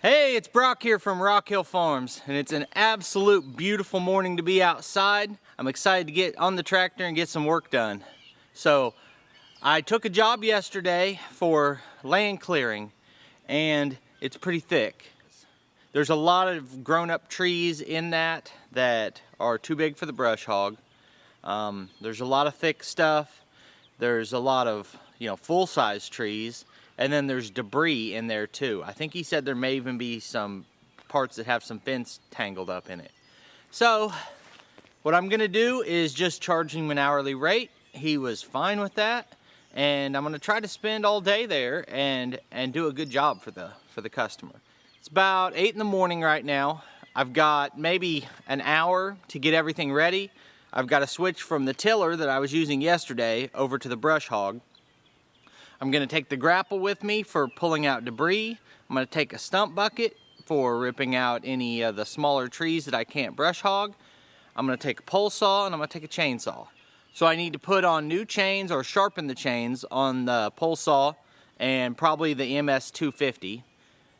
Hey, it's Brock here from Rock Hill Farms, and it's an absolute beautiful morning to be outside. I'm excited to get on the tractor and get some work done. So, I took a job yesterday for land clearing, and it's pretty thick. There's a lot of grown-up trees in that are too big for the brush hog. There's a lot of thick stuff. There's a lot of, full-size trees. And then there's debris in there too. I think he said there may even be some parts that have some fence tangled up in it. So, what I'm gonna do is just charge him an hourly rate. He was fine with that. And I'm gonna try to spend all day there and do a good job for the customer. It's about 8 in the morning right now. I've got maybe an hour to get everything ready. I've got to switch from the tiller that I was using yesterday over to the brush hog. I'm going to take the grapple with me for pulling out debris. I'm going to take a stump bucket for ripping out any of the smaller trees that I can't brush hog. I'm going to take a pole saw and I'm going to take a chainsaw. So I need to put on new chains or sharpen the chains on the pole saw and probably the MS-250.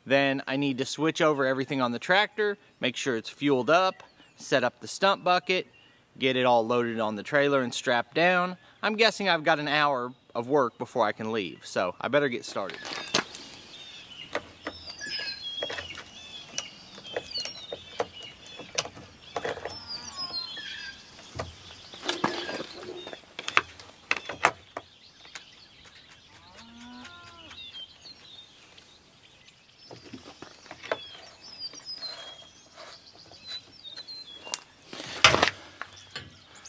Then I need to switch over everything on the tractor, make sure it's fueled up, set up the stump bucket, get it all loaded on the trailer and strapped down. I'm guessing I've got an hour of work before I can leave, so I better get started.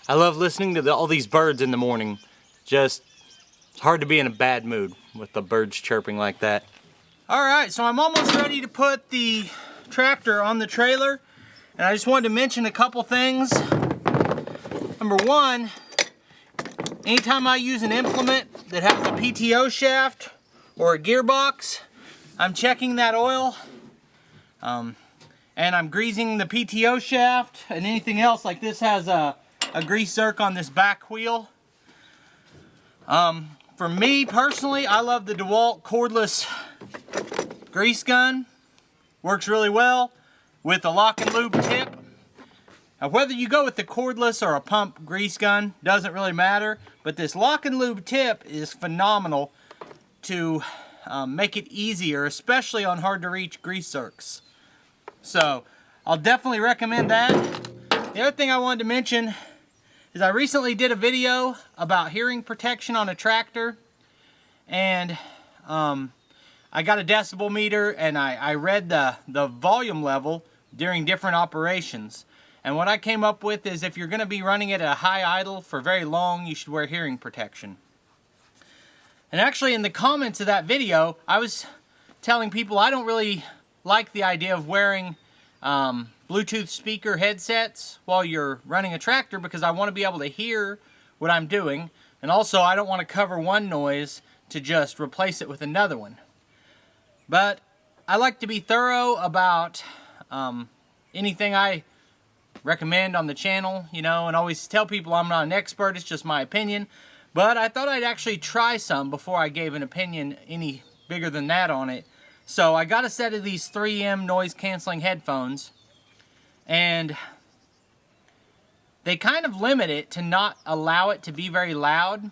I love listening to all these birds in the morning. It's hard to be in a bad mood with the birds chirping like that. Alright, so I'm almost ready to put the tractor on the trailer. And I just wanted to mention a couple things. Number one, anytime I use an implement that has a PTO shaft or a gearbox, I'm checking that oil. And I'm greasing the PTO shaft and anything else. Like this has a grease zerk on this back wheel. For me personally, I love the Dewalt cordless grease gun. Works really well with a lock and lube tip. Now, whether you go with the cordless or a pump grease gun doesn't really matter, but this lock and lube tip is phenomenal to make it easier, especially on hard to reach grease zerks. So I'll definitely recommend that. The other thing I wanted to mention is I recently did a video about hearing protection on a tractor, and I got a decibel meter and I read the volume level during different operations. And what I came up with is if you're going to be running it at a high idle for very long, you should wear hearing protection. And actually in the comments of that video, I was telling people I don't really like the idea of wearing Bluetooth speaker headsets while you're running a tractor because I want to be able to hear what I'm doing, and also I don't want to cover one noise to just replace it with another one. But I like to be thorough about anything I recommend on the channel, and always tell people I'm not an expert, it's just my opinion. But I thought I'd actually try some before I gave an opinion any bigger than that on it. So I got a set of these 3M noise canceling headphones, and they kind of limit it to not allow it to be very loud.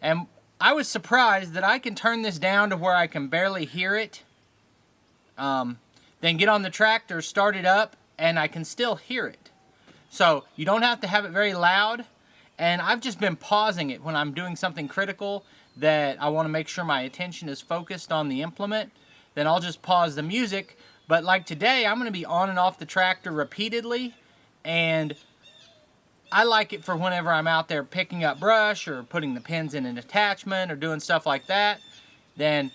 And I was surprised that I can turn this down to where I can barely hear it. Then get on the tractor, start it up, and I can still hear it. So you don't have to have it very loud. And I've just been pausing it when I'm doing something critical that I want to make sure my attention is focused on the implement. Then I'll just pause the music. But like today, I'm going to be on and off the tractor repeatedly, and I like it for whenever I'm out there picking up brush or putting the pins in an attachment or doing stuff like that. Then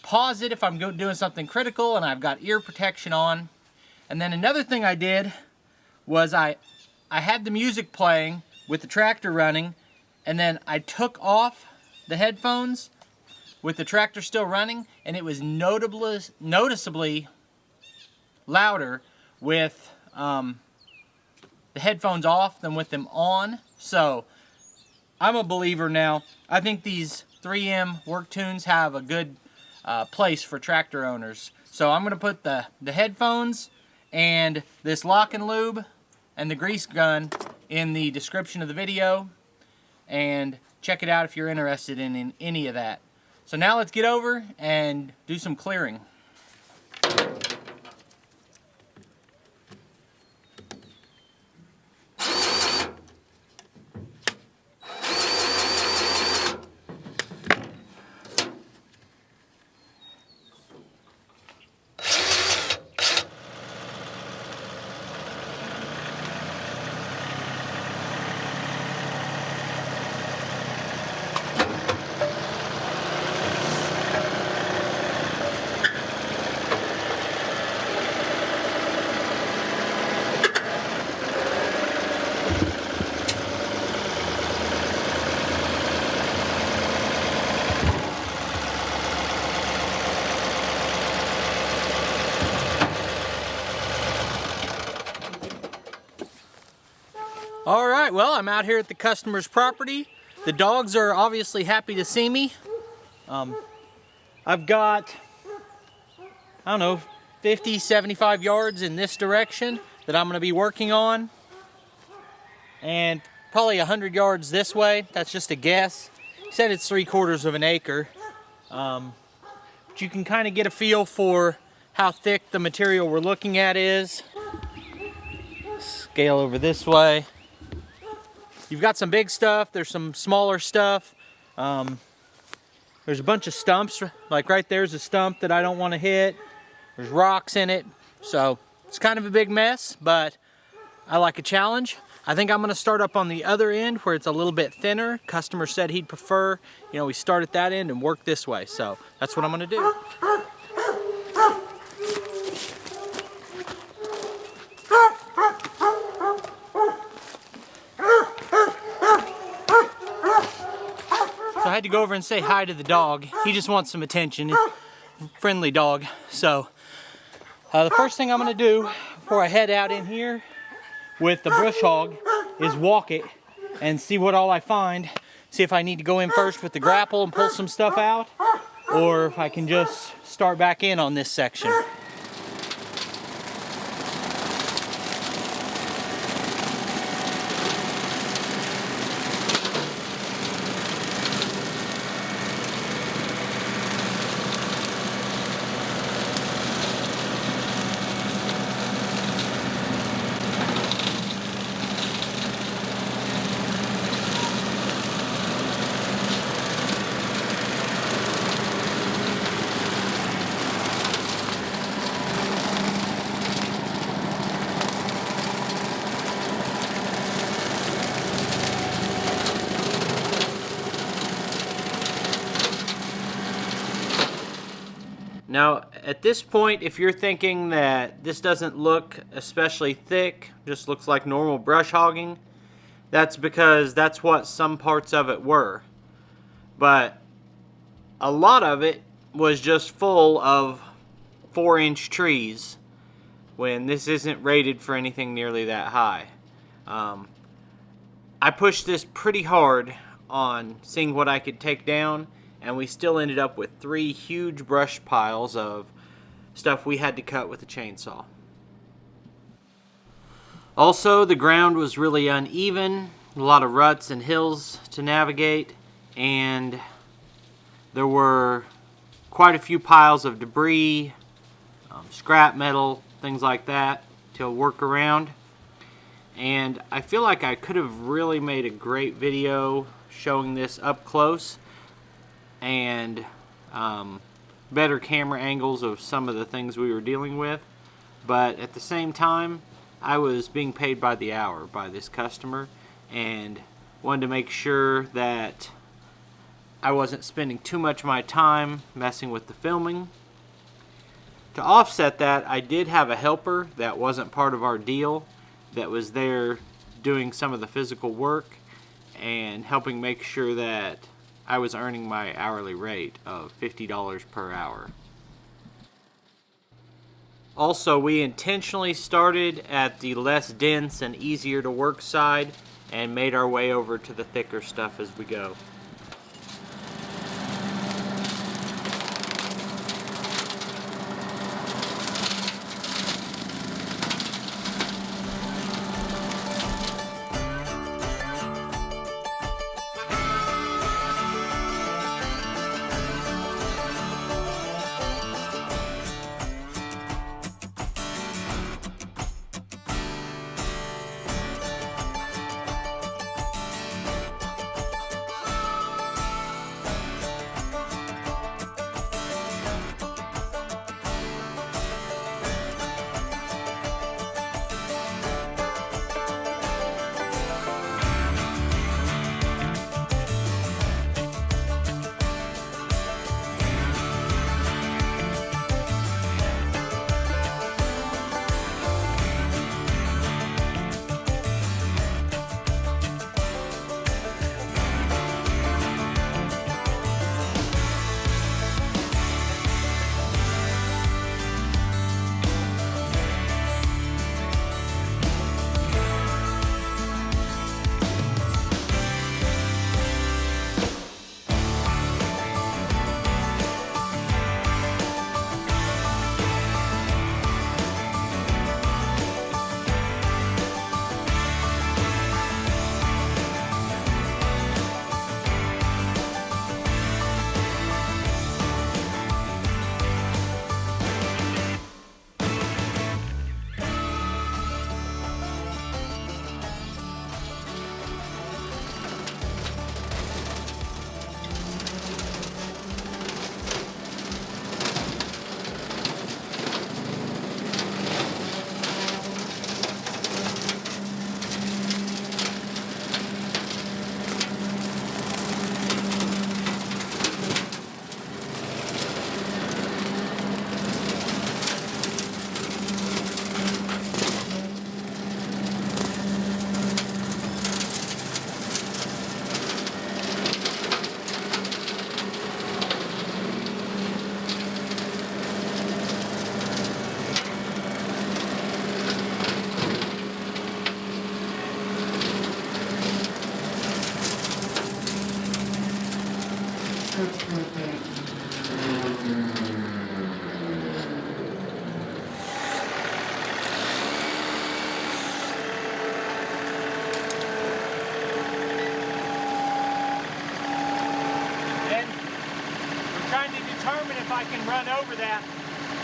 pause it if I'm doing something critical and I've got ear protection on. And then another thing I did was I had the music playing with the tractor running, and then I took off the headphones with the tractor still running, and it was noticeably louder with the headphones off than with them on. So I'm a believer now. I think these 3M work tunes have a good place for tractor owners. So I'm going to put the headphones and this lock and lube and the grease gun in the description of the video, and check it out if you're interested in any of that. So now let's get over and do some clearing. Alright, well, I'm out here at the customer's property. The dogs are obviously happy to see me. I've got, I don't know, 50, 75 yards in this direction that I'm going to be working on. And probably 100 yards this way. That's just a guess. He said it's 3/4 of an acre. But you can kind of get a feel for how thick the material we're looking at is. Scale over this way. You've got some big stuff, there's some smaller stuff. There's a bunch of stumps, like right there's a stump that I don't want to hit. There's rocks in it, so it's kind of a big mess, but I like a challenge. I think I'm going to start up on the other end where it's a little bit thinner. Customer said he'd prefer, we start at that end and work this way, so that's what I'm going to do. So I had to go over and say hi to the dog. He just wants some attention. Friendly dog. So the first thing I'm going to do before I head out in here with the brush hog is walk it and see what all I find. See if I need to go in first with the grapple and pull some stuff out, or if I can just start back in on this section. Now, at this point, if you're thinking that this doesn't look especially thick, just looks like normal brush hogging, that's because that's what some parts of it were. But a lot of it was just full of 4-inch trees, when this isn't rated for anything nearly that high. I pushed this pretty hard on seeing what I could take down, and we still ended up with 3 huge brush piles of stuff we had to cut with a chainsaw. Also, the ground was really uneven, a lot of ruts and hills to navigate, and there were quite a few piles of debris, scrap metal, things like that to work around. And I feel like I could have really made a great video showing this up close, and better camera angles of some of the things we were dealing with. But at the same time, I was being paid by the hour by this customer, and wanted to make sure that I wasn't spending too much of my time messing with the filming. To offset that, I did have a helper that wasn't part of our deal that was there doing some of the physical work and helping make sure that I was earning my hourly rate of $50 per hour. Also, we intentionally started at the less dense and easier to work side and made our way over to the thicker stuff as we go. if I can run over that,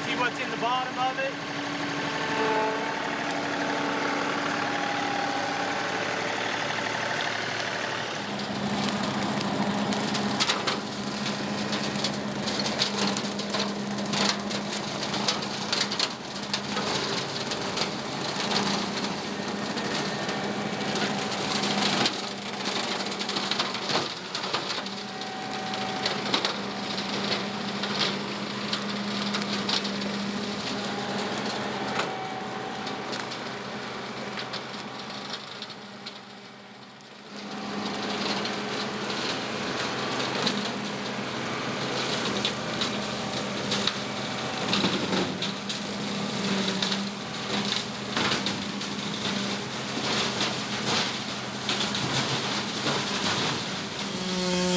see what's in the bottom of it.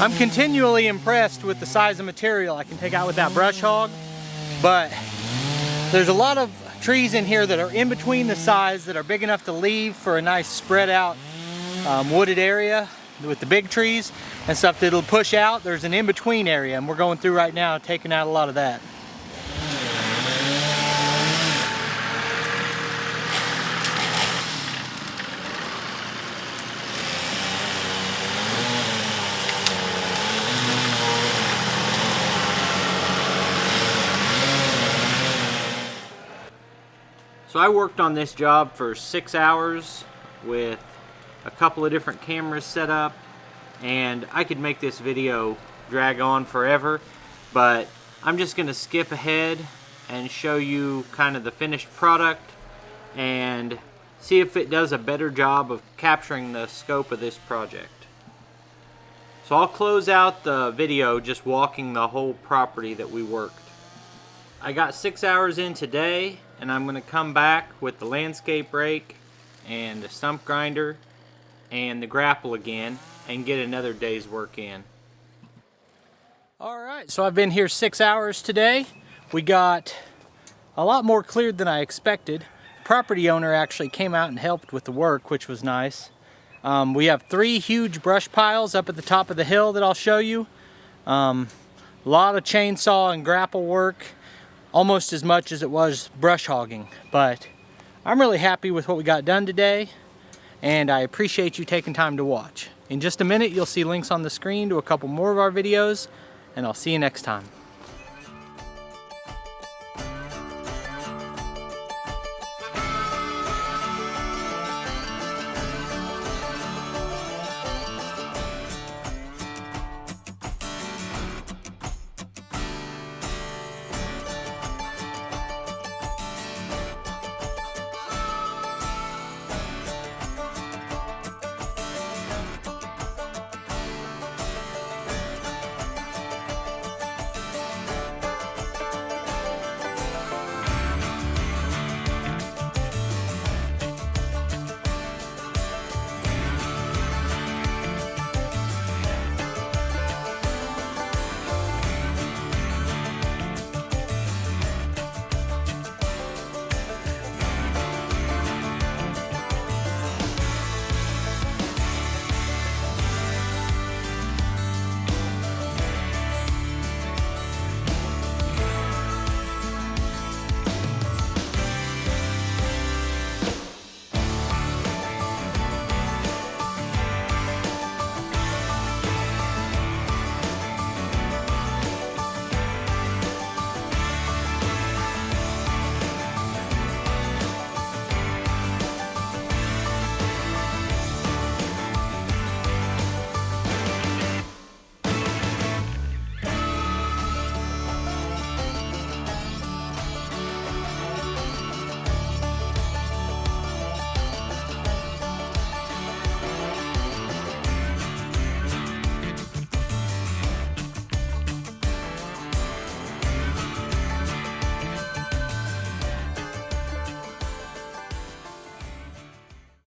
I'm continually impressed with the size of material I can take out with that brush hog, but there's a lot of trees in here that are in between the size that are big enough to leave for a nice spread out wooded area with the big trees, and stuff that'll push out. There's an in-between area, and we're going through right now taking out a lot of that. So I worked on this job for 6 hours with a couple of different cameras set up, and I could make this video drag on forever, but I'm just going to skip ahead and show you kind of the finished product and see if it does a better job of capturing the scope of this project. So I'll close out the video just walking the whole property that we worked. I got 6 hours in today, and I'm going to come back with the landscape rake and the stump grinder and the grapple again and get another day's work in. Alright, so I've been here 6 hours today. We got a lot more cleared than I expected. The property owner actually came out and helped with the work, which was nice. We have 3 huge brush piles up at the top of the hill that I'll show you. A lot of chainsaw and grapple work. Almost as much as it was brush hogging, but I'm really happy with what we got done today, and I appreciate you taking time to watch. In just a minute, you'll see links on the screen to a couple more of our videos, and I'll see you next time.